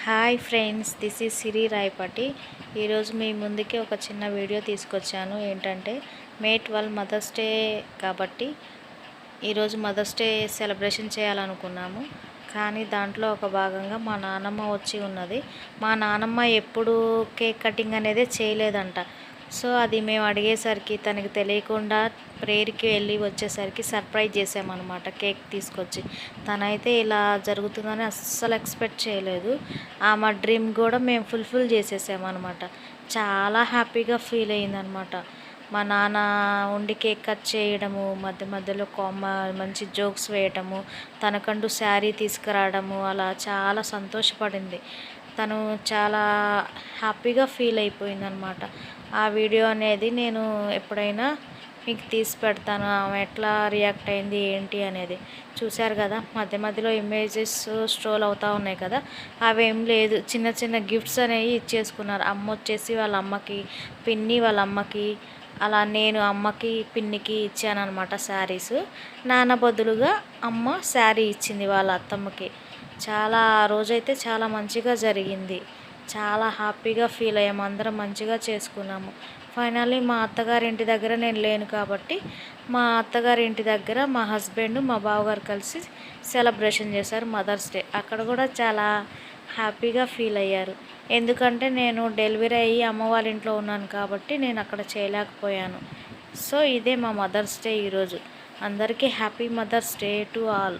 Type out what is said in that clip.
Hi friends, this is సిరి రాయపాటి. ఈరోజు మీ ముందుకి ఒక చిన్న వీడియో తీసుకొచ్చాను. ఏంటంటే మే 12 మదర్స్ డే కాబట్టి ఈరోజు మదర్స్ డే సెలబ్రేషన్ చేయాలనుకున్నాము. కానీ దాంట్లో ఒక భాగంగా మా నాన్నమ్మ వచ్చి ఉన్నది. మా నాన్నమ్మ ఎప్పుడు కేక్ కటింగ్ అనేది చేయలేదంట. సో అది మేము అడిగేసరికి తనకి తెలియకుండా ప్రేయర్కి వెళ్ళి వచ్చేసరికి సర్ప్రైజ్ చేసామన్నమాట కేక్ తీసుకొచ్చి. తనైతే ఇలా జరుగుతుందని అస్సలు ఎక్స్పెక్ట్ చేయలేదు. ఆమె డ్రీమ్ కూడా మేము ఫుల్ఫిల్ చేసేసామన్నమాట. చాలా హ్యాపీగా ఫీల్ అయ్యిందనమాట. మా నాన్న ఉండి కేక్ కట్ చేయడము, మధ్య మధ్యలో మంచి జోక్స్ వేయటము, తనకంటూ శారీ తీసుకురావడము, అలా చాలా సంతోషపడింది. తను చాలా హ్యాపీగా ఫీల్ అయిపోయిందనమాట. ఆ వీడియో అనేది నేను ఎప్పుడైనా మీకు తీసి పెడతాను, ఆమె ఎట్లా రియాక్ట్ అయింది ఏంటి అనేది. చూశారు కదా, మధ్య మధ్యలో ఇమేజెస్ స్ట్రోల్ అవుతూ ఉన్నాయి కదా, అవేం లేదు, చిన్న చిన్న గిఫ్ట్స్ అనేవి ఇచ్చేసుకున్నారు. అమ్మ వచ్చేసి వాళ్ళ అమ్మకి, పిన్ని వాళ్ళ అమ్మకి, అలా నేను అమ్మకి పిన్నికి ఇచ్చానమాట శారీస్. నాన్న బదులుగా అమ్మ శారీ ఇచ్చింది వాళ్ళ అత్తమ్మకి. చాలా ఆ రోజైతే చాలా మంచిగా జరిగింది. చాలా హ్యాపీగా ఫీల్ అయ్యాము, అందరం మంచిగా చేసుకున్నాము. ఫైనల్లీ మా అత్తగారి ఇంటి దగ్గర నేను లేను కాబట్టి మా అత్తగారి ఇంటి దగ్గర మా హస్బెండ్, మా బావగారు కలిసి సెలబ్రేషన్ చేశారు మదర్స్ డే. అక్కడ కూడా చాలా హ్యాపీగా ఫీల్ అయ్యారు. ఎందుకంటే నేను డెలివరీ అయ్యి అమ్మ వాళ్ళ ఇంట్లో ఉన్నాను కాబట్టి నేను అక్కడ చేయలేకపోయాను. సో ఇదే మా మదర్స్ డే ఈరోజు. అందరికీ happy mothers day to all.